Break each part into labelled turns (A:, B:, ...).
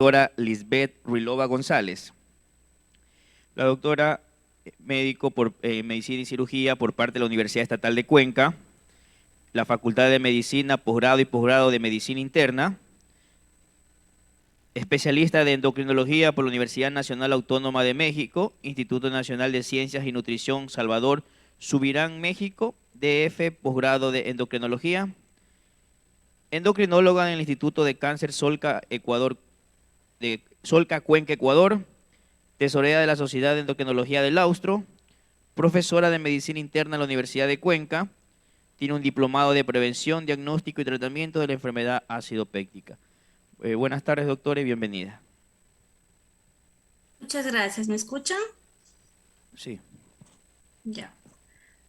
A: doctora Lisbeth Ruilova González. La doctora médico por Medicina y Cirugía por parte de la Universidad Estatal de Cuenca, la Facultad de Medicina, posgrado y posgrado de Medicina Interna, especialista de endocrinología por la Universidad Nacional Autónoma de México, Instituto Nacional de Ciencias y Nutrición Salvador Subirán, México, DF, posgrado de endocrinología, endocrinóloga en el Instituto de Cáncer Solca, Ecuador, de Solca, Cuenca, Ecuador, tesorera de la Sociedad de Endocrinología del Austro, profesora de Medicina Interna en la Universidad de Cuenca, tiene un diplomado de prevención, diagnóstico y tratamiento de la enfermedad ácido péctica. Buenas tardes, doctora, y bienvenida.
B: Muchas gracias. ¿Me escuchan?
A: Sí.
B: Ya.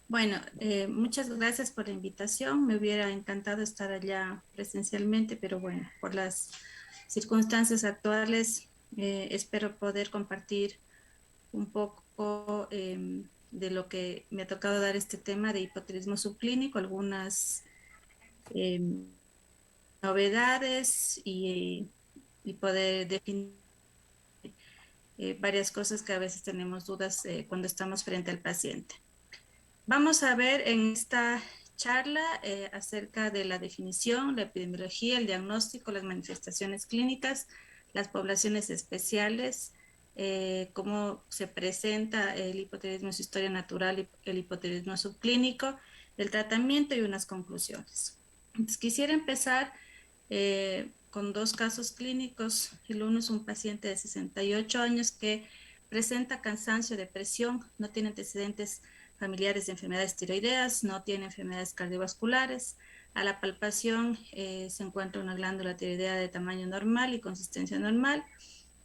B: Bueno, muchas gracias por la invitación. Me hubiera encantado estar allá presencialmente, pero bueno, por las circunstancias actuales, espero poder compartir un poco de lo que me ha tocado dar este tema de hipotiroidismo subclínico, algunas novedades y poder definir varias cosas que a veces tenemos dudas cuando estamos frente al paciente. Vamos a ver en esta charla acerca de la definición, la epidemiología, el diagnóstico, las manifestaciones clínicas, las poblaciones especiales, cómo se presenta el hipotiroidismo en su historia natural y el hipotiroidismo subclínico, el tratamiento y unas conclusiones. Entonces, quisiera empezar con dos casos clínicos. El uno es un paciente de 68 años que presenta cansancio, depresión, no tiene antecedentes familiares de enfermedades tiroideas, no tiene enfermedades cardiovasculares. A la palpación se encuentra una glándula tiroidea de tamaño normal y consistencia normal.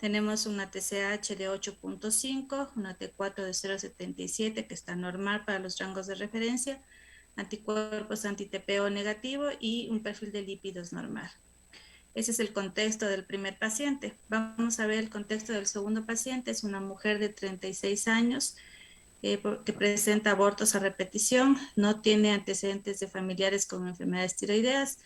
B: Tenemos una TSH de 8.5, una T4 de 0.77 que está normal para los rangos de referencia, anticuerpos anti-TPO negativo y un perfil de lípidos normal. Ese es el contexto del primer paciente. Vamos a ver el contexto del segundo paciente. Es una mujer de 36 años que presenta abortos a repetición, no tiene antecedentes de familiares con enfermedades tiroideas,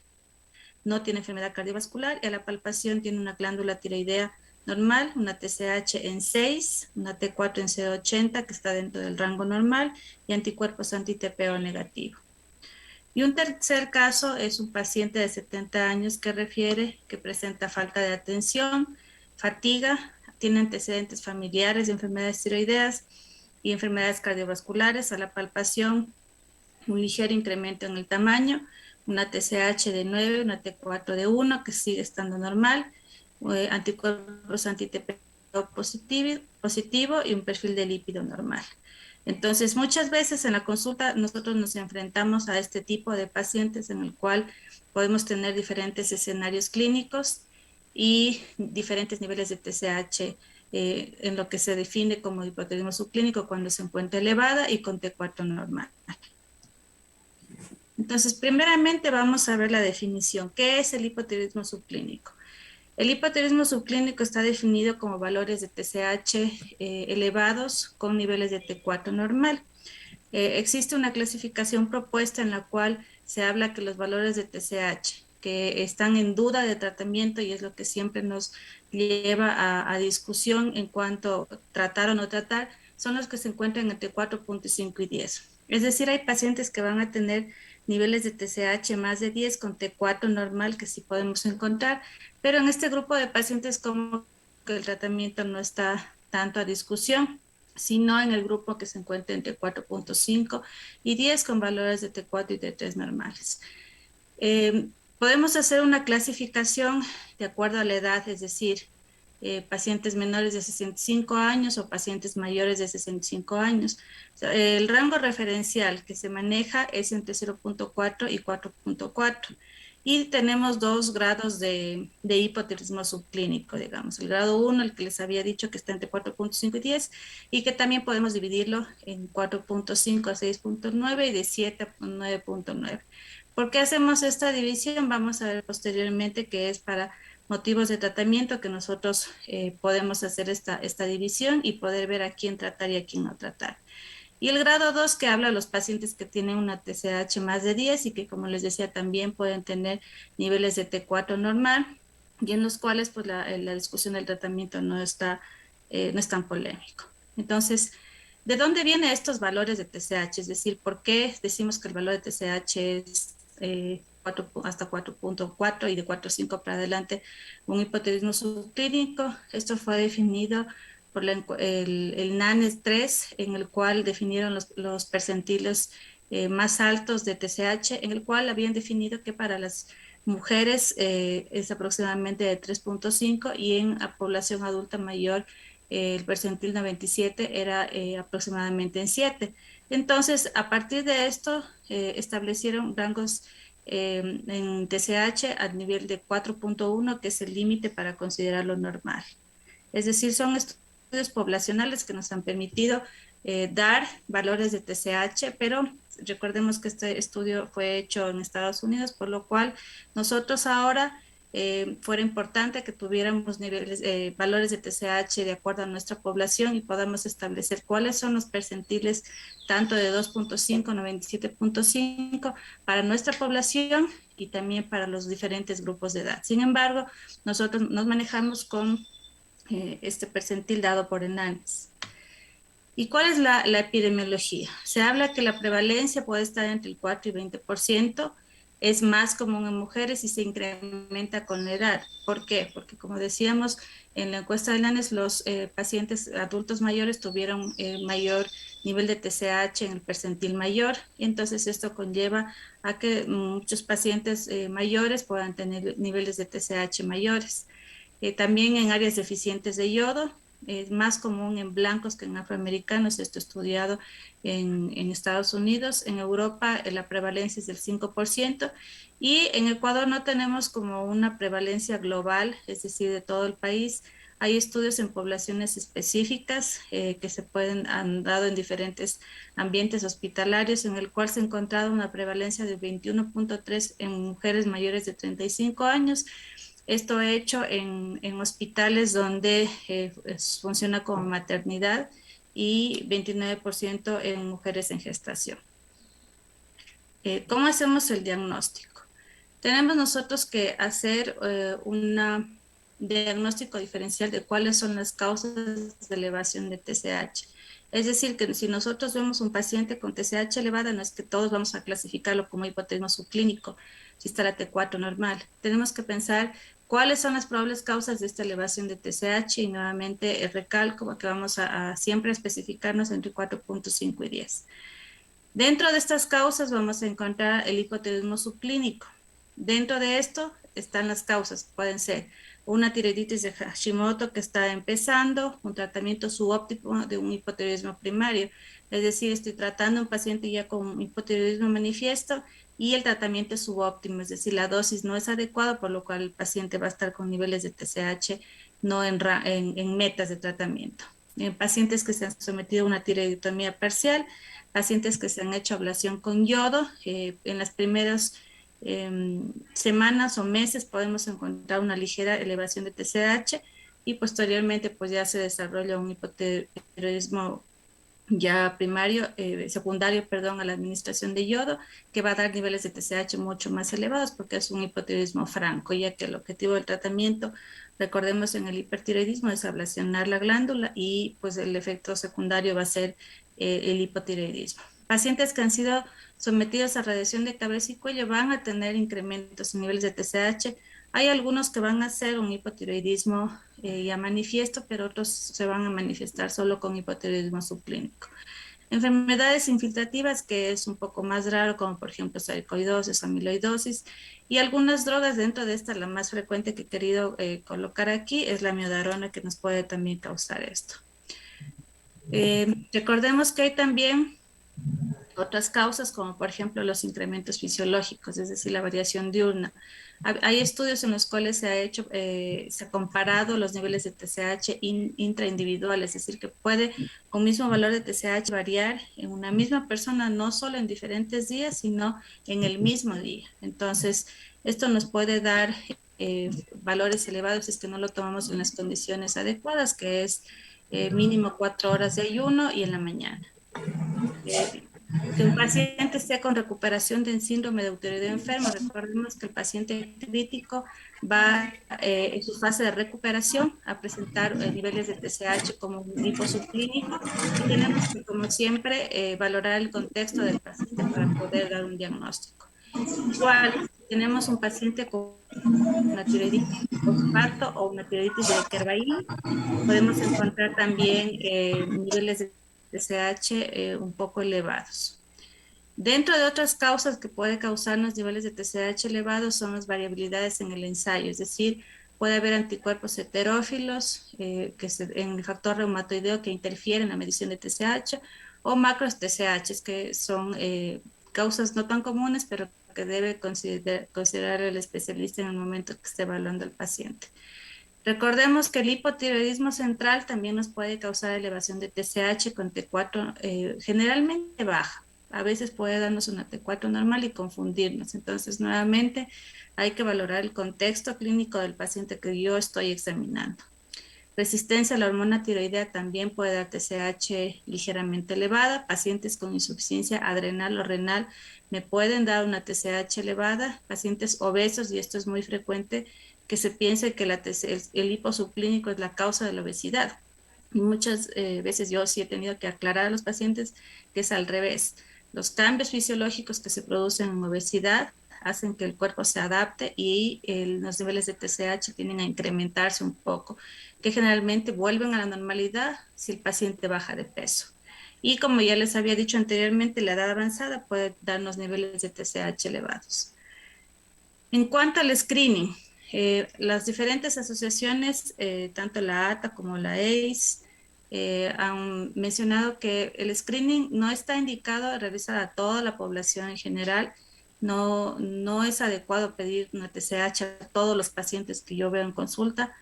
B: no tiene enfermedad cardiovascular y a la palpación tiene una glándula tiroidea normal, una TSH en 6, una T4 en 0.80 que está dentro del rango normal y anticuerpos anti-TPO negativo. Y un tercer caso es un paciente de 70 años que refiere que presenta falta de atención, fatiga, tiene antecedentes familiares de enfermedades tiroideas y enfermedades cardiovasculares. A la palpación, un ligero incremento en el tamaño, una TSH de 9, una T4 de 1 que sigue estando normal, anticuerpos anti-TPO positivo y un perfil de lípido normal. Entonces, muchas veces en la consulta nosotros nos enfrentamos a este tipo de pacientes en el cual podemos tener diferentes escenarios clínicos y diferentes niveles de TSH en lo que se define como hipotiroidismo subclínico cuando se encuentra elevada y con T4 normal. Entonces, primeramente vamos a ver la definición. ¿Qué es el hipotiroidismo subclínico? El hipotiroidismo subclínico está definido como valores de TSH elevados con niveles de T4 normal. Existe una clasificación propuesta en la cual se habla que los valores de TSH que están en duda de tratamiento y es lo que siempre nos lleva a discusión en cuanto a tratar o no tratar, son los que se encuentran entre 4.5 y 10. Es decir, hay pacientes que van a tener niveles de TSH más de 10 con T4 normal que sí podemos encontrar, pero en este grupo de pacientes como que el tratamiento no está tanto a discusión, sino en el grupo que se encuentra entre 4.5 y 10 con valores de T4 y T3 normales. Podemos hacer una clasificación de acuerdo a la edad, es decir, pacientes menores de 65 años o pacientes mayores de 65 años. O sea, el rango referencial que se maneja es entre 0.4 y 4.4. Y tenemos dos grados de hipotiroidismo subclínico, digamos. El grado 1, el que les había dicho que está entre 4.5 y 10, y que también podemos dividirlo en 4.5 a 6.9 y de 7 a 9.9. ¿Por qué hacemos esta división? Vamos a ver posteriormente que es para motivos de tratamiento que nosotros podemos hacer esta división y poder ver a quién tratar y a quién no tratar. Y el grado 2 que habla a los pacientes que tienen una TSH más de 10 y que, como les decía, también pueden tener niveles de T4 normal. y en los cuales pues la discusión del tratamiento no no es tan polémico. Entonces, ¿de dónde vienen estos valores de TSH? Es decir, ¿por qué decimos que el valor de TSH es 4, hasta 4.4 y de 4.5 para adelante un hipotiroidismo subclínico? Esto fue definido por el NANES 3, en el cual definieron los percentiles más altos de TSH, en el cual habían definido que para las mujeres es aproximadamente de 3.5 y en la población adulta mayor el percentil 97 era aproximadamente en 7. Entonces, a partir de esto, establecieron rangos en TSH a nivel de 4.1, que es el límite para considerarlo normal. Es decir, son estudios poblacionales que nos han permitido dar valores de TSH, pero recordemos que este estudio fue hecho en Estados Unidos, por lo cual nosotros ahora fuera importante que tuviéramos niveles, valores de TSH de acuerdo a nuestra población y podamos establecer cuáles son los percentiles tanto de 2.5, 97.5 para nuestra población y también para los diferentes grupos de edad. Sin embargo, nosotros nos manejamos con este percentil dado por Enanes. ¿Y cuál es la epidemiología? Se habla que la prevalencia puede estar entre el 4 y 20%, es más común en mujeres y se incrementa con la edad. ¿Por qué? Porque como decíamos, en la encuesta de Enanes, los pacientes adultos mayores tuvieron mayor nivel de TSH en el percentil mayor, y entonces esto conlleva a que muchos pacientes mayores puedan tener niveles de TSH mayores. También en áreas deficientes de yodo, es más común en blancos que en afroamericanos, esto estudiado en Estados Unidos. En Europa la prevalencia es del 5% y en Ecuador no tenemos como una prevalencia global, es decir, de todo el país. Hay estudios en poblaciones específicas que han dado en diferentes ambientes hospitalarios, en el cual se ha encontrado una prevalencia de 21.3 en mujeres mayores de 35 años. Esto hecho en hospitales donde funciona como maternidad y 29% en mujeres en gestación. ¿Cómo hacemos el diagnóstico? Tenemos nosotros que hacer un diagnóstico diferencial de cuáles son las causas de elevación de TSH. Es decir, que si nosotros vemos un paciente con TSH elevada, no es que todos vamos a clasificarlo como hipotiroidismo subclínico, si está la T4 normal. Tenemos que pensar cuáles son las probables causas de esta elevación de TSH y nuevamente recalco que vamos a siempre especificarnos entre 4.5 y 10. Dentro de estas causas vamos a encontrar el hipotiroidismo subclínico. Dentro de esto están las causas, pueden ser una tiroiditis de Hashimoto que está empezando, un tratamiento subóptimo de un hipotiroidismo primario, es decir, estoy tratando a un paciente ya con un hipotiroidismo manifiesto y el tratamiento es subóptimo, es decir, la dosis no es adecuada, por lo cual el paciente va a estar con niveles de TSH no en metas de tratamiento. En pacientes que se han sometido a una tiroiditomía parcial, pacientes que se han hecho ablación con yodo, en las primeras semanas o meses podemos encontrar una ligera elevación de TSH y posteriormente pues ya se desarrolla un hipotiroidismo ya primario, secundario, perdón, a la administración de yodo, que va a dar niveles de TSH mucho más elevados porque es un hipotiroidismo franco, ya que el objetivo del tratamiento, recordemos en el hipertiroidismo, es ablacionar la glándula y pues el efecto secundario va a ser el hipotiroidismo. Pacientes que han sido sometidos a radiación de cabeza y cuello van a tener incrementos en niveles de TSH. Hay algunos que van a hacer un hipotiroidismo ya manifiesto, pero otros se van a manifestar solo con hipotiroidismo subclínico. Enfermedades infiltrativas, que es un poco más raro, como por ejemplo sarcoidosis, amiloidosis, y algunas drogas dentro de esta, la más frecuente que he querido colocar aquí es la miodarona, que nos puede también causar esto. Recordemos que hay también otras causas, como por ejemplo los incrementos fisiológicos, es decir, la variación diurna. Hay estudios en los cuales se ha hecho, se ha comparado los niveles de TSH intraindividual, es decir, que puede un mismo valor de TSH variar en una misma persona, no solo en diferentes días, sino en el mismo día. Entonces, esto nos puede dar valores elevados si es que no lo tomamos en las condiciones adecuadas, que es mínimo 4 horas de ayuno y en la mañana. Que un paciente esté con recuperación de síndrome de autoinmunidad enfermo. Recordemos que el paciente crítico va en su fase de recuperación a presentar niveles de TSH como un hiposubclínico y tenemos que, como siempre, valorar el contexto del paciente para poder dar un diagnóstico. Igual, si tenemos un paciente con una tiroiditis postparto o una tiroiditis de Kervain, podemos encontrar también niveles de TSH un poco elevados. Dentro de otras causas que puede causarnos niveles de TSH elevados son las variabilidades en el ensayo, es decir, puede haber anticuerpos heterófilos en el factor reumatoideo que interfieren en la medición de TSH o macros TSH, que son causas no tan comunes, pero que debe considerar el especialista en el momento que esté evaluando al paciente. Recordemos que el hipotiroidismo central también nos puede causar elevación de TSH con T4 generalmente baja. A veces puede darnos una T4 normal y confundirnos. Entonces, nuevamente, hay que valorar el contexto clínico del paciente que yo estoy examinando. Resistencia a la hormona tiroidea también puede dar TSH ligeramente elevada. Pacientes con insuficiencia adrenal o renal me pueden dar una TSH elevada. Pacientes obesos, y esto es muy frecuente, que se piense que el hipo subclínico es la causa de la obesidad. Y muchas veces yo sí he tenido que aclarar a los pacientes que es al revés. Los cambios fisiológicos que se producen en obesidad hacen que el cuerpo se adapte y los niveles de TSH tienden a incrementarse un poco, que generalmente vuelven a la normalidad si el paciente baja de peso. Y como ya les había dicho anteriormente, la edad avanzada puede darnos niveles de TSH elevados. En cuanto al screening, las diferentes asociaciones, tanto la ATA como la ACE, han mencionado que el screening no está indicado a realizar a toda la población en general. No es adecuado pedir una TSH a todos los pacientes que yo veo en consulta.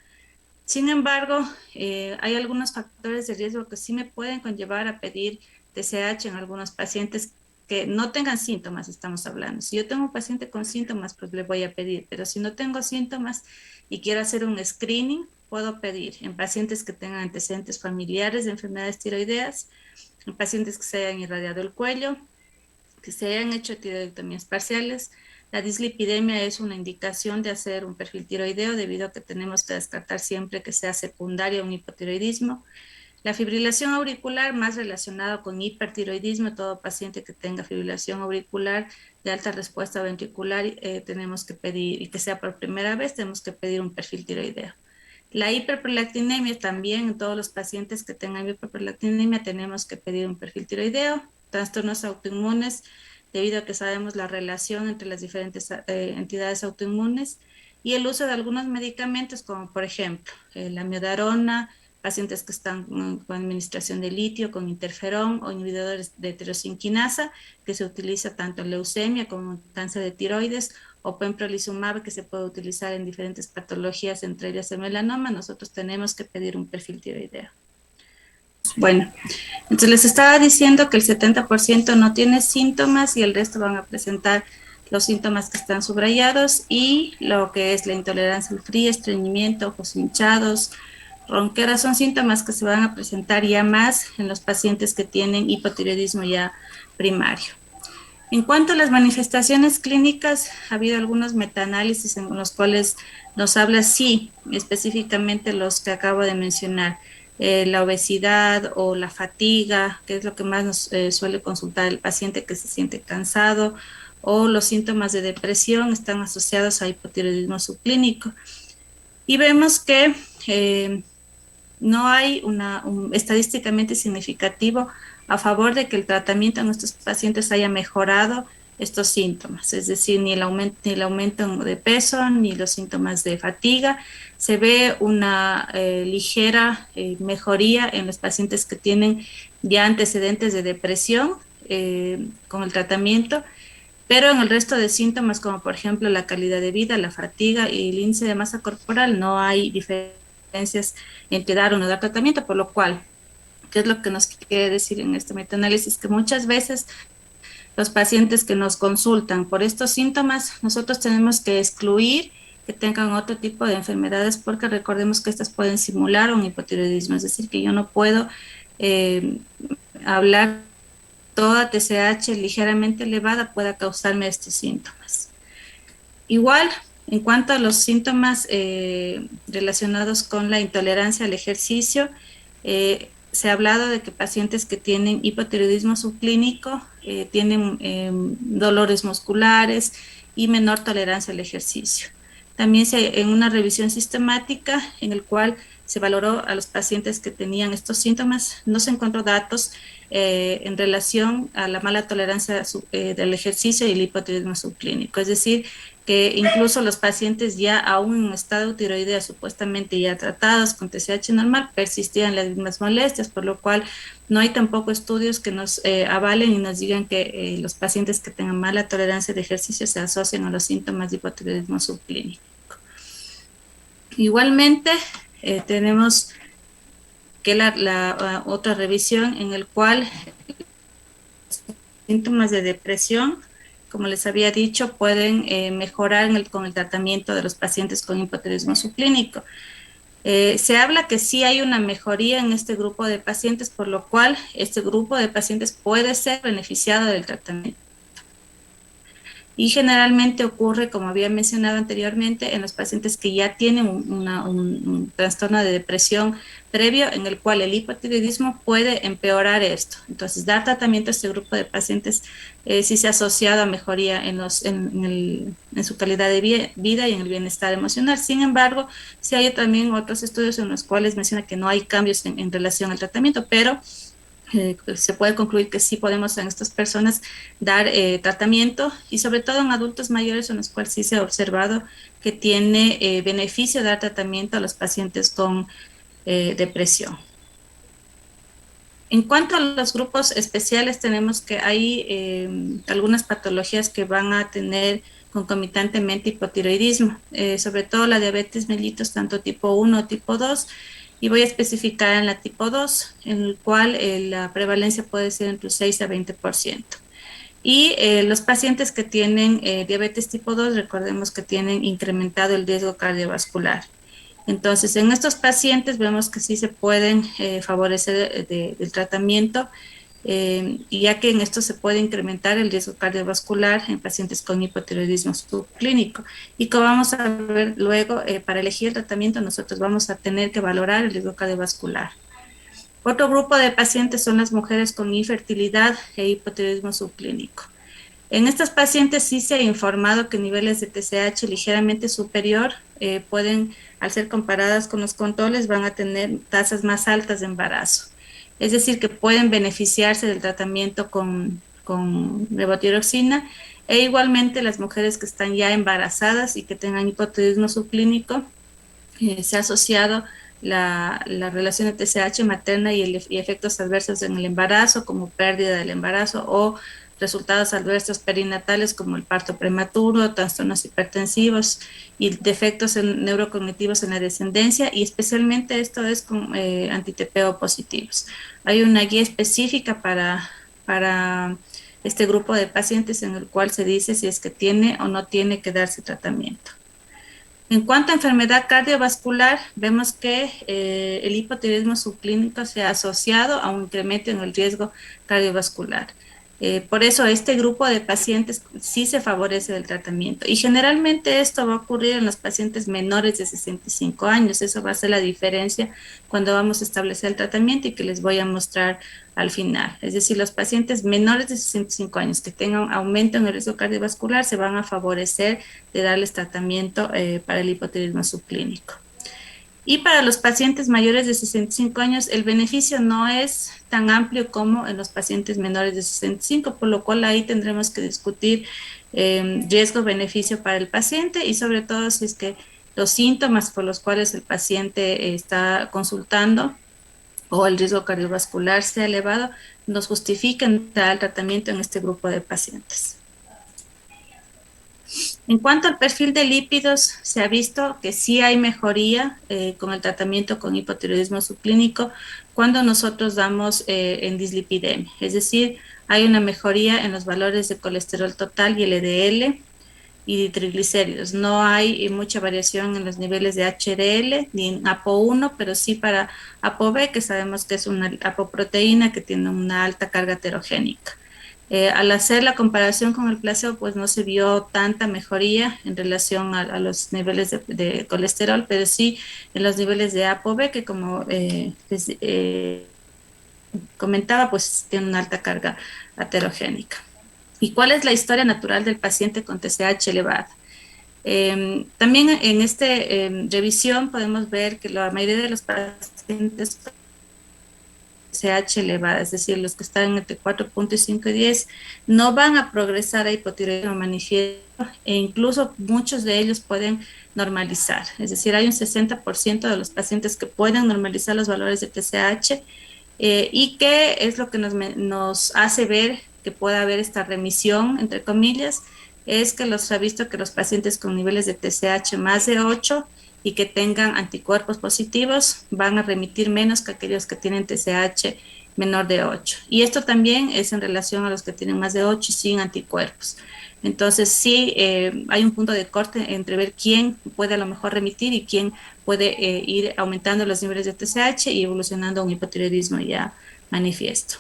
B: Sin embargo, hay algunos factores de riesgo que sí me pueden conllevar a pedir TSH en algunos pacientes que no tengan síntomas, estamos hablando. Si yo tengo un paciente con síntomas, pues le voy a pedir, pero si no tengo síntomas y quiero hacer un screening, puedo pedir en pacientes que tengan antecedentes familiares de enfermedades tiroideas, en pacientes que se hayan irradiado el cuello, que se hayan hecho tiroidectomías parciales. La dislipidemia es una indicación de hacer un perfil tiroideo debido a que tenemos que descartar siempre que sea secundario un hipotiroidismo. La fibrilación auricular más relacionada con hipertiroidismo, todo paciente que tenga fibrilación auricular de alta respuesta ventricular tenemos que pedir, y que sea por primera vez, tenemos que pedir un perfil tiroideo. La hiperprolactinemia también, en todos los pacientes que tengan hiperprolactinemia tenemos que pedir un perfil tiroideo. Trastornos autoinmunes, debido a que sabemos la relación entre las diferentes entidades autoinmunes, y el uso de algunos medicamentos como por ejemplo la miodarona, pacientes que están con administración de litio, con interferón o inhibidores de tirosinquinasa, que se utiliza tanto en leucemia como en cáncer de tiroides, o pembrolizumab, que se puede utilizar en diferentes patologías, entre ellas el melanoma. Nosotros tenemos que pedir un perfil tiroideo. Bueno, entonces les estaba diciendo que el 70% no tiene síntomas y el resto van a presentar los síntomas que están subrayados, y lo que es la intolerancia al frío, estreñimiento, ojos hinchados, ronquera, son síntomas que se van a presentar ya más en los pacientes que tienen hipotiroidismo ya primario. En cuanto a las manifestaciones clínicas, ha habido algunos metaanálisis en los cuales nos habla, sí, específicamente los que acabo de mencionar, la obesidad o la fatiga, que es lo que más nos suele consultar el paciente que se siente cansado, o los síntomas de depresión están asociados a hipotiroidismo subclínico. Y vemos que no hay estadísticamente significativo a favor de que el tratamiento en nuestros pacientes haya mejorado estos síntomas, es decir, ni el aumento de peso, ni los síntomas de fatiga. Se ve una ligera mejoría en los pacientes que tienen ya antecedentes de depresión con el tratamiento, pero en el resto de síntomas, como por ejemplo la calidad de vida, la fatiga y el índice de masa corporal, no hay diferencias entre dar o no dar tratamiento, por lo cual, ¿qué es lo que nos quiere decir en este metaanálisis? Que muchas veces los pacientes que nos consultan por estos síntomas, nosotros tenemos que excluir que tengan otro tipo de enfermedades, porque recordemos que estas pueden simular un hipotiroidismo, es decir, que yo no puedo hablar toda TSH ligeramente elevada pueda causarme estos síntomas. Igual, en cuanto a los síntomas relacionados con la intolerancia al ejercicio, se ha hablado de que pacientes que tienen hipotiroidismo subclínico tienen dolores musculares y menor tolerancia al ejercicio. También en una revisión sistemática en el cual se valoró a los pacientes que tenían estos síntomas, no se encontró datos en relación a la mala tolerancia del ejercicio y el hipotiroidismo subclínico. Es decir, que incluso los pacientes ya aún en estado de tiroidea supuestamente ya tratados con TSH normal persistían las mismas molestias, por lo cual no hay tampoco estudios que nos avalen y nos digan que los pacientes que tengan mala tolerancia de ejercicio se asocian a los síntomas de hipotiroidismo subclínico. Igualmente, tenemos que la otra revisión en el cual síntomas de depresión, como les había dicho, pueden mejorar con el tratamiento de los pacientes con hipotiroidismo subclínico. Se habla que sí hay una mejoría en este grupo de pacientes, por lo cual este grupo de pacientes puede ser beneficiado del tratamiento. Y generalmente ocurre, como había mencionado anteriormente, en los pacientes que ya tienen un trastorno de depresión previo en el cual el hipotiroidismo puede empeorar esto. Entonces, dar tratamiento a este grupo de pacientes sí se ha asociado a mejoría en su calidad de vida y en el bienestar emocional. Sin embargo, sí hay también otros estudios en los cuales menciona que no hay cambios en relación al tratamiento, pero se puede concluir que sí podemos en estas personas dar tratamiento y sobre todo en adultos mayores en los cuales sí se ha observado que tiene beneficio dar tratamiento a los pacientes con depresión. En cuanto a los grupos especiales, tenemos que hay algunas patologías que van a tener concomitantemente hipotiroidismo, sobre todo la diabetes mellitus, tanto tipo 1 o tipo 2, y voy a especificar en la tipo 2, en el cual la prevalencia puede ser entre 6 a 20%. Y los pacientes que tienen diabetes tipo 2, recordemos que tienen incrementado el riesgo cardiovascular. Entonces, en estos pacientes vemos que sí se pueden favorecer del tratamiento, ya que en esto se puede incrementar el riesgo cardiovascular en pacientes con hipotiroidismo subclínico. Y como vamos a ver luego, para elegir el tratamiento nosotros vamos a tener que valorar el riesgo cardiovascular. Otro grupo de pacientes son las mujeres con infertilidad e hipotiroidismo subclínico. En estos pacientes sí se ha informado que niveles de TSH ligeramente superior pueden, al ser comparadas con los controles, van a tener tasas más altas de embarazo. Es decir, que pueden beneficiarse del tratamiento con levotiroxina, e igualmente las mujeres que están ya embarazadas y que tengan hipotiroidismo subclínico, se ha asociado la relación de TSH materna y efectos adversos en el embarazo, como pérdida del embarazo o resultados adversos perinatales como el parto prematuro, trastornos hipertensivos y defectos neurocognitivos en la descendencia, y especialmente esto es con anti-TPO positivos. Hay una guía específica para este grupo de pacientes en el cual se dice si es que tiene o no tiene que darse tratamiento. En cuanto a enfermedad cardiovascular, vemos que el hipotiroidismo subclínico se ha asociado a un incremento en el riesgo cardiovascular. Por eso este grupo de pacientes sí se favorece del tratamiento, y generalmente esto va a ocurrir en los pacientes menores de 65 años. Eso va a ser la diferencia cuando vamos a establecer el tratamiento y que les voy a mostrar al final. Es decir, los pacientes menores de 65 años que tengan aumento en el riesgo cardiovascular se van a favorecer de darles tratamiento para el hipotiroidismo subclínico. Y para los pacientes mayores de 65 años, el beneficio no es tan amplio como en los pacientes menores de 65, por lo cual ahí tendremos que discutir riesgo-beneficio para el paciente, y sobre todo si es que los síntomas por los cuales el paciente está consultando o el riesgo cardiovascular sea elevado, nos justifican dar el tratamiento en este grupo de pacientes. En cuanto al perfil de lípidos, se ha visto que sí hay mejoría con el tratamiento con hipotiroidismo subclínico cuando nosotros damos en dislipidemia. Es decir, hay una mejoría en los valores de colesterol total y LDL y de triglicéridos. No hay mucha variación en los niveles de HDL ni en ApoB1, pero sí para ApoB, que sabemos que es una apoproteína que tiene una alta carga heterogénica. Al hacer la comparación con el placebo, pues no se vio tanta mejoría en relación a los niveles de colesterol, pero sí en los niveles de ApoB, que como comentaba, pues tiene una alta carga aterogénica. ¿Y cuál es la historia natural del paciente con TSH elevada? También en esta revisión podemos ver que la mayoría de los pacientes con TSH elevada, es decir, los que están entre 4.5 y 10, no van a progresar a hipotiroidismo manifiesto e incluso muchos de ellos pueden normalizar. Es decir, hay un 60% de los pacientes que pueden normalizar los valores de TSH y que es lo que nos hace ver que pueda haber esta remisión, entre comillas, es que los ha visto que los pacientes con niveles de TSH más de 8 y que tengan anticuerpos positivos van a remitir menos que aquellos que tienen TSH menor de 8. Y esto también es en relación a los que tienen más de 8 y sin anticuerpos. Entonces, sí, hay un punto de corte entre ver quién puede a lo mejor remitir y quién puede ir aumentando los niveles de TSH y evolucionando a un hipotiroidismo ya manifiesto.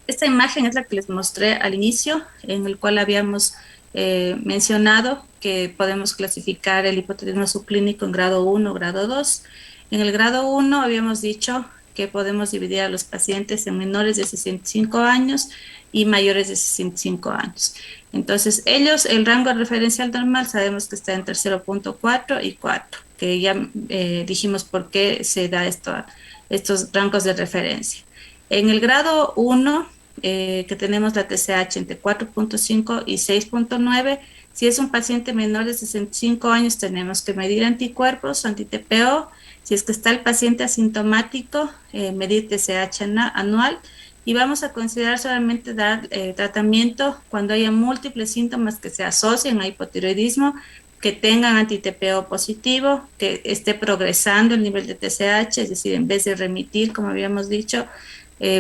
B: Esta imagen es la que les mostré al inicio, en el cual habíamos mencionado que podemos clasificar el hipotiroidismo subclínico en grado 1, grado 2. En el grado 1 habíamos dicho que podemos dividir a los pacientes en menores de 65 años y mayores de 65 años. Entonces, ellos, el rango referencial normal sabemos que está entre 0.4 y 4, que ya dijimos por qué se da estos rangos de referencia. En el grado 1, que tenemos la TSH entre 4.5 y 6.9, si es un paciente menor de 65 años, tenemos que medir anticuerpos, anti-TPO. Si es que está el paciente asintomático, medir TSH anual. Y vamos a considerar solamente dar tratamiento cuando haya múltiples síntomas que se asocien a hipotiroidismo, que tengan anti-TPO positivo, que esté progresando el nivel de TSH, es decir, en vez de remitir, como habíamos dicho,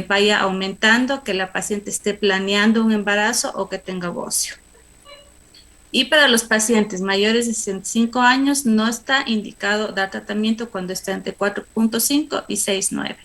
B: vaya aumentando, que la paciente esté planeando un embarazo o que tenga bocio. Y para los pacientes mayores de 65 años no está indicado dar tratamiento cuando está entre 4.5 y 6.9.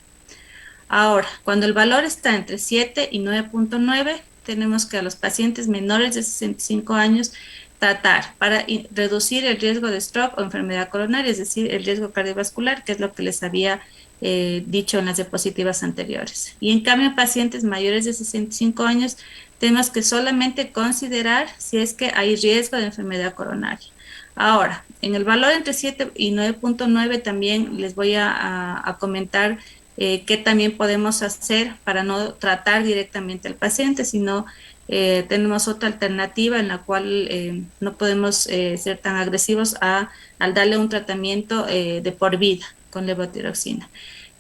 B: Ahora, cuando el valor está entre 7 y 9.9, tenemos que a los pacientes menores de 65 años tratar para reducir el riesgo de stroke o enfermedad coronaria, es decir, el riesgo cardiovascular, que es lo que les había dicho en las diapositivas anteriores. Y en cambio, en pacientes mayores de 65 años, tenemos que solamente considerar si es que hay riesgo de enfermedad coronaria. Ahora, en el valor entre 7 y 9.9 también les voy a comentar qué también podemos hacer para no tratar directamente al paciente, sino tenemos otra alternativa en la cual no podemos ser tan agresivos al darle un tratamiento de por vida con levotiroxina.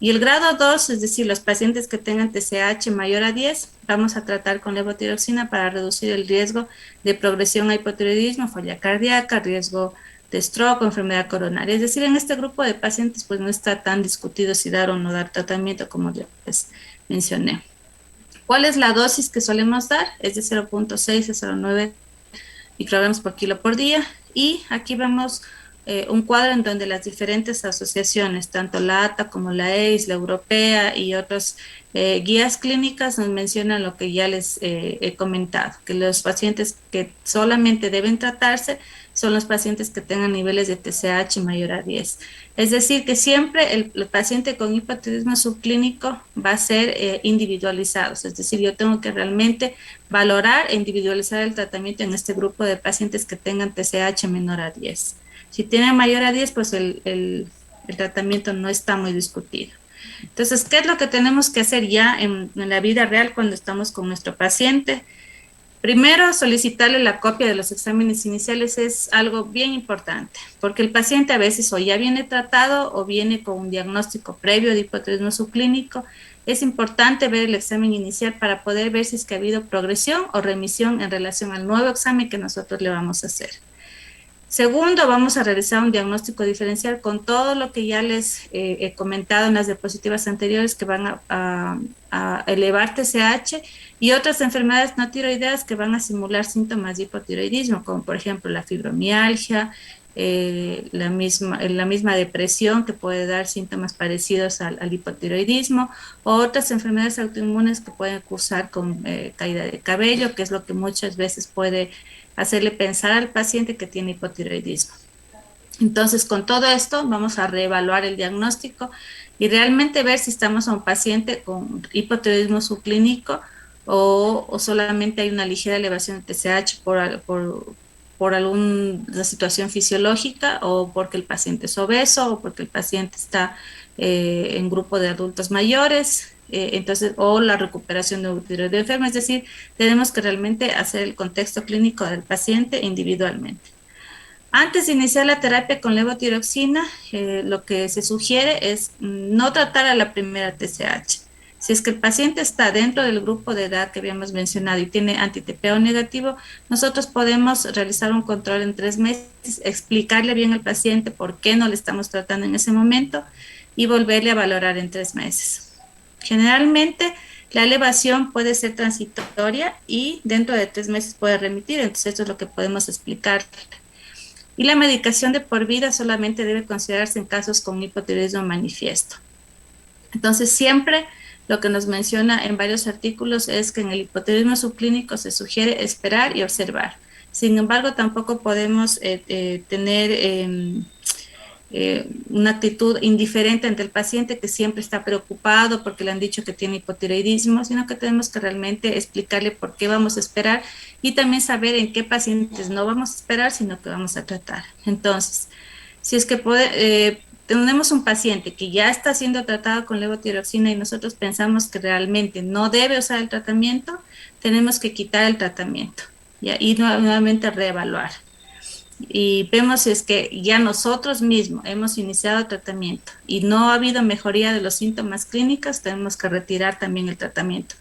B: Y el grado 2, es decir, los pacientes que tengan TSH mayor a 10, vamos a tratar con levotiroxina para reducir el riesgo de progresión a hipotiroidismo, falla cardíaca, riesgo de stroke o enfermedad coronaria. Es decir, en este grupo de pacientes pues no está tan discutido si dar o no dar tratamiento como ya les mencioné. ¿Cuál es la dosis que solemos dar? Es de 0.6 a 0.9 microgramos por kilo por día. Y aquí vemos un cuadro en donde las diferentes asociaciones, tanto la ATA como la EIS, la europea y otras guías clínicas nos mencionan lo que ya les he comentado, que los pacientes que solamente deben tratarse son los pacientes que tengan niveles de TSH mayor a 10. Es decir, que siempre el paciente con hipotiroidismo subclínico va a ser individualizado, es decir, yo tengo que realmente valorar e individualizar el tratamiento en este grupo de pacientes que tengan TSH menor a 10. Si tienen mayor a 10, pues el tratamiento no está muy discutido. Entonces, ¿qué es lo que tenemos que hacer ya en la vida real cuando estamos con nuestro paciente? Primero, solicitarle la copia de los exámenes iniciales es algo bien importante, porque el paciente a veces o ya viene tratado o viene con un diagnóstico previo de hipotiroidismo subclínico. Es importante ver el examen inicial para poder ver si es que ha habido progresión o remisión en relación al nuevo examen que nosotros le vamos a hacer. Segundo, vamos a realizar un diagnóstico diferencial con todo lo que ya les he comentado en las diapositivas anteriores que van a elevar TSH y otras enfermedades no tiroideas que van a simular síntomas de hipotiroidismo, como por ejemplo la fibromialgia, la misma depresión que puede dar síntomas parecidos al hipotiroidismo, o otras enfermedades autoinmunes que pueden cursar con caída de cabello, que es lo que muchas veces puede hacerle pensar al paciente que tiene hipotiroidismo. Entonces, con todo esto, vamos a reevaluar el diagnóstico y realmente ver si estamos a un paciente con hipotiroidismo subclínico o solamente hay una ligera elevación de TSH por alguna situación fisiológica o porque el paciente es obeso o porque el paciente está en grupo de adultos mayores. Entonces, o la recuperación de un tiroideo enfermo, es decir, tenemos que realmente hacer el contexto clínico del paciente individualmente. Antes de iniciar la terapia con levotiroxina, lo que se sugiere es no tratar a la primera TSH. Si es que el paciente está dentro del grupo de edad que habíamos mencionado y tiene anti-TPO negativo, nosotros podemos realizar un control en 3 meses, explicarle bien al paciente por qué no le estamos tratando en ese momento y volverle a valorar en 3 meses. Generalmente, la elevación puede ser transitoria y dentro de 3 meses puede remitir, entonces esto es lo que podemos explicar. Y la medicación de por vida solamente debe considerarse en casos con hipotiroidismo manifiesto. Entonces, siempre lo que nos menciona en varios artículos es que en el hipotiroidismo subclínico se sugiere esperar y observar. Sin embargo, tampoco podemos tener una actitud indiferente ante el paciente que siempre está preocupado porque le han dicho que tiene hipotiroidismo, sino que tenemos que realmente explicarle por qué vamos a esperar y también saber en qué pacientes no vamos a esperar, sino que vamos a tratar. Entonces, si es que tenemos un paciente que ya está siendo tratado con levotiroxina y nosotros pensamos que realmente no debe usar el tratamiento, tenemos que quitar el tratamiento y nuevamente reevaluar. Y vemos si es que ya nosotros mismos hemos iniciado el tratamiento y no ha habido mejoría de los síntomas clínicos, tenemos que retirar también el tratamiento.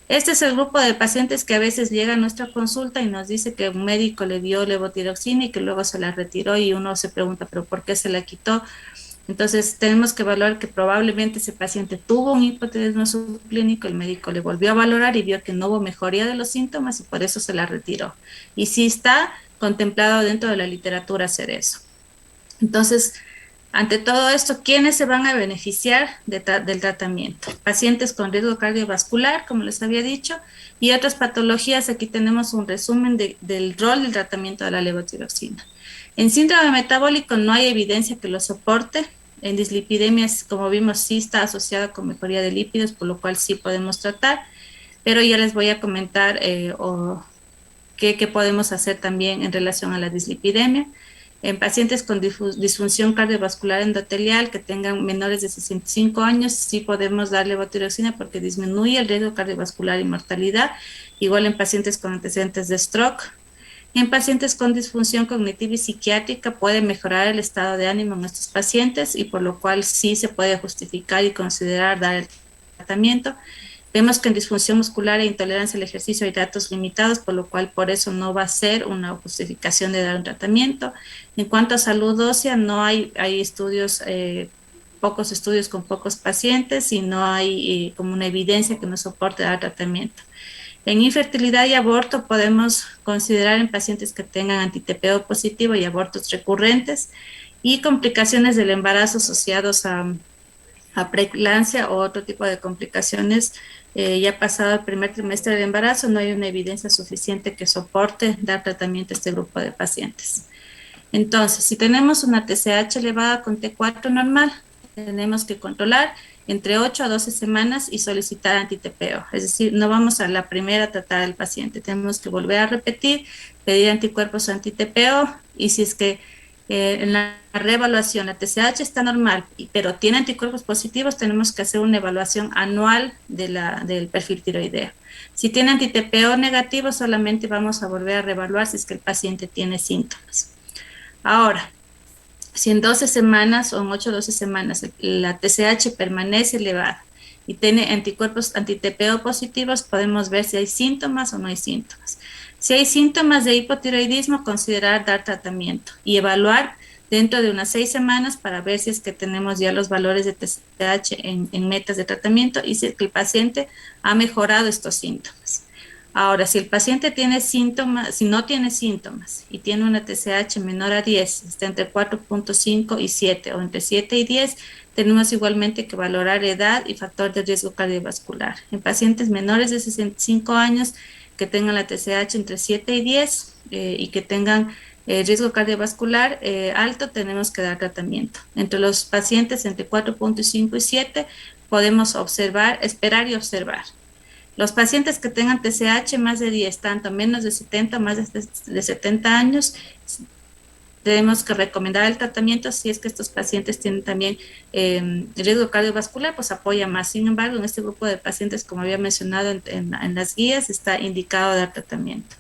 B: Este es el grupo de pacientes que a veces llega a nuestra consulta y nos dice que un médico le dio levotiroxina y que luego se la retiró y uno se pregunta, ¿pero por qué se la quitó? Entonces tenemos que evaluar que probablemente ese paciente tuvo un hipotiroidismo subclínico, el médico le volvió a valorar y vio que no hubo mejoría de los síntomas y por eso se la retiró. Y sí está contemplado dentro de la literatura hacer eso. Entonces, ante todo esto, ¿quiénes se van a beneficiar del tratamiento? Pacientes con riesgo cardiovascular, como les había dicho, y otras patologías. Aquí tenemos un resumen del rol del tratamiento de la levotiroxina. En síndrome metabólico no hay evidencia que lo soporte. En dislipidemias, como vimos, sí está asociada con mejoría de lípidos, por lo cual sí podemos tratar, pero ya les voy a comentar qué podemos hacer también en relación a la dislipidemia. En pacientes con disfunción cardiovascular endotelial que tengan menores de 65 años, sí podemos darle levotiroxina porque disminuye el riesgo cardiovascular y mortalidad. Igual en pacientes con antecedentes de stroke. En pacientes con disfunción cognitiva y psiquiátrica puede mejorar el estado de ánimo en estos pacientes y por lo cual sí se puede justificar y considerar dar el tratamiento. Vemos que en disfunción muscular e intolerancia al ejercicio hay datos limitados, por lo cual por eso no va a ser una justificación de dar un tratamiento. En cuanto a salud ósea, no hay estudios, pocos estudios con pocos pacientes y no hay como una evidencia que nos soporte dar tratamiento. En infertilidad y aborto podemos considerar en pacientes que tengan anti-TPO positivo y abortos recurrentes y complicaciones del embarazo asociados a preeclampsia o otro tipo de complicaciones. Ya pasado el primer trimestre del embarazo, no hay una evidencia suficiente que soporte dar tratamiento a este grupo de pacientes. Entonces, si tenemos una TSH elevada con T4 normal, tenemos que controlar entre 8 a 12 semanas y solicitar anti-TPO. Es decir, no vamos a la primera a tratar al paciente, tenemos que volver a repetir, pedir anticuerpos anti-TPO y si es que en la reevaluación la TSH está normal, pero tiene anticuerpos positivos, tenemos que hacer una evaluación anual del perfil tiroideo. Si tiene anti-TPO negativo, solamente vamos a volver a reevaluar si es que el paciente tiene síntomas. Ahora, si en 12 semanas o en 8 o 12 semanas la TSH permanece elevada y tiene anticuerpos anti-TPO positivos, podemos ver si hay síntomas o no hay síntomas. Si hay síntomas de hipotiroidismo, considerar dar tratamiento y evaluar dentro de unas 6 semanas para ver si es que tenemos ya los valores de TSH en metas de tratamiento y si es que el paciente ha mejorado estos síntomas. Ahora, si el paciente tiene síntomas, si no tiene síntomas y tiene una TSH menor a 10, está entre 4.5 y 7 o entre 7 y 10, tenemos igualmente que valorar edad y factor de riesgo cardiovascular. En pacientes menores de 65 años que tengan la TSH entre 7 y 10 y que tengan riesgo cardiovascular alto, tenemos que dar tratamiento. Entre los pacientes entre 4.5 y 7 podemos observar, esperar y observar. Los pacientes que tengan TSH más de 10, tanto menos de 70 o más de 70 años, tenemos que recomendar el tratamiento. Si es que estos pacientes tienen también riesgo cardiovascular, pues apoya más. Sin embargo, en este grupo de pacientes, como había mencionado en las guías, está indicado dar tratamiento.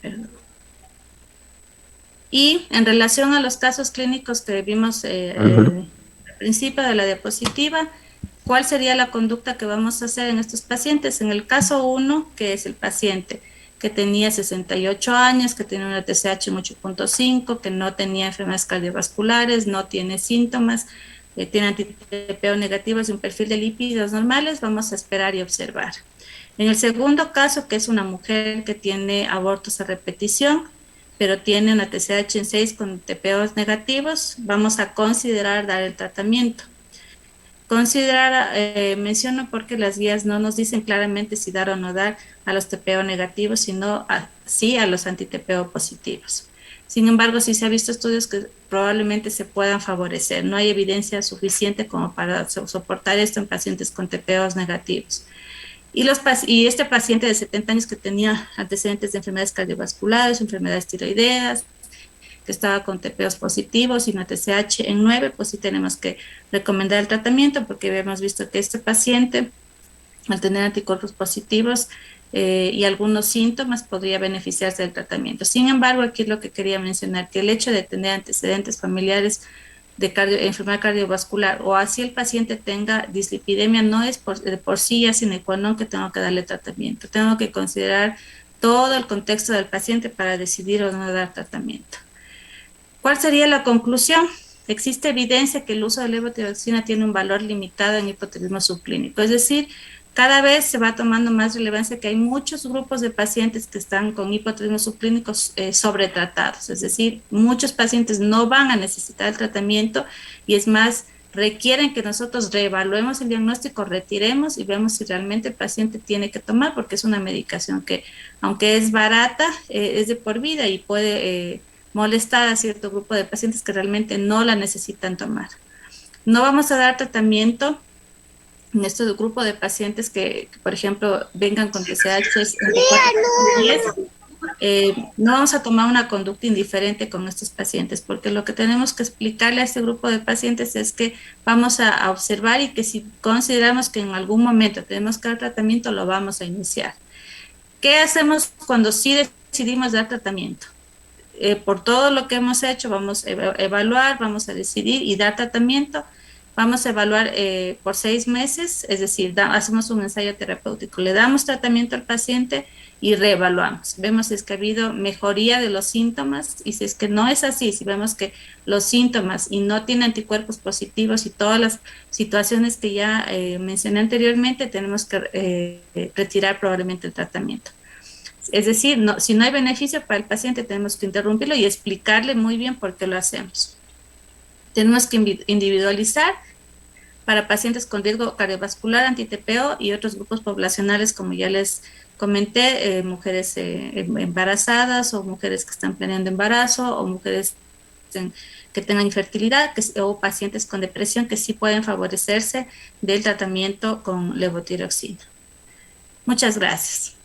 B: Perdón. Y en relación a los casos clínicos que vimos al principio de la diapositiva, ¿cuál sería la conducta que vamos a hacer en estos pacientes? En el caso 1, que es el paciente que tenía 68 años, que tenía una TSH en 8.5, que no tenía enfermedades cardiovasculares, no tiene síntomas, tiene anti-TPO negativos y un perfil de lípidos normales, vamos a esperar y observar. En el segundo caso, que es una mujer que tiene abortos a repetición, pero tiene una TSH en 6 con TPOs negativos, vamos a considerar dar el tratamiento. Considerar, menciono porque las guías no nos dicen claramente si dar o no dar a los TPO negativos, sino sí a los anti-TPO positivos. Sin embargo, sí se ha visto estudios que probablemente se puedan favorecer. No hay evidencia suficiente como para soportar esto en pacientes con TPOs negativos. Y este paciente de 70 años que tenía antecedentes de enfermedades cardiovasculares, enfermedades tiroideas, que estaba con TPOs positivos y una TSH en 9, pues sí tenemos que recomendar el tratamiento porque hemos visto que este paciente, al tener anticuerpos positivos y algunos síntomas, podría beneficiarse del tratamiento. Sin embargo, aquí es lo que quería mencionar, que el hecho de tener antecedentes familiares de enfermedad cardiovascular o así el paciente tenga dislipidemia no es por sí ya sine qua non que tengo que darle tratamiento. Tengo que considerar todo el contexto del paciente para decidir o no dar tratamiento. ¿Cuál sería la conclusión? Existe evidencia que el uso de levotiroxina tiene un valor limitado en hipotiroidismo subclínico, es decir, cada vez se va tomando más relevancia que hay muchos grupos de pacientes que están con hipotiroidismo subclínico sobretratados, es decir, muchos pacientes no van a necesitar el tratamiento y es más, requieren que nosotros reevaluemos el diagnóstico, retiremos y vemos si realmente el paciente tiene que tomar, porque es una medicación que, aunque es barata, es de por vida y puede molestar a cierto grupo de pacientes que realmente no la necesitan tomar. No vamos a dar tratamiento en este grupo de pacientes que por ejemplo, vengan con TSH no vamos a tomar una conducta indiferente con estos pacientes, porque lo que tenemos que explicarle a este grupo de pacientes es que vamos a observar y que si consideramos que en algún momento tenemos que dar tratamiento, lo vamos a iniciar. ¿Qué hacemos cuando sí decidimos dar tratamiento? Por todo lo que hemos hecho, vamos a evaluar, vamos a decidir y dar tratamiento. Vamos a evaluar por 6 meses, es decir, hacemos un ensayo terapéutico, le damos tratamiento al paciente y reevaluamos. Vemos si es que ha habido mejoría de los síntomas y si es que no es así, si vemos que los síntomas y no tiene anticuerpos positivos y todas las situaciones que ya mencioné anteriormente, tenemos que retirar probablemente el tratamiento. Es decir, si no hay beneficio para el paciente, tenemos que interrumpirlo y explicarle muy bien por qué lo hacemos. Tenemos que individualizar para pacientes con riesgo cardiovascular, anti-TPO y otros grupos poblacionales, como ya les comenté, mujeres embarazadas o mujeres que están planeando embarazo o mujeres que tengan infertilidad o pacientes con depresión que sí pueden favorecerse del tratamiento con levotiroxina. Muchas gracias.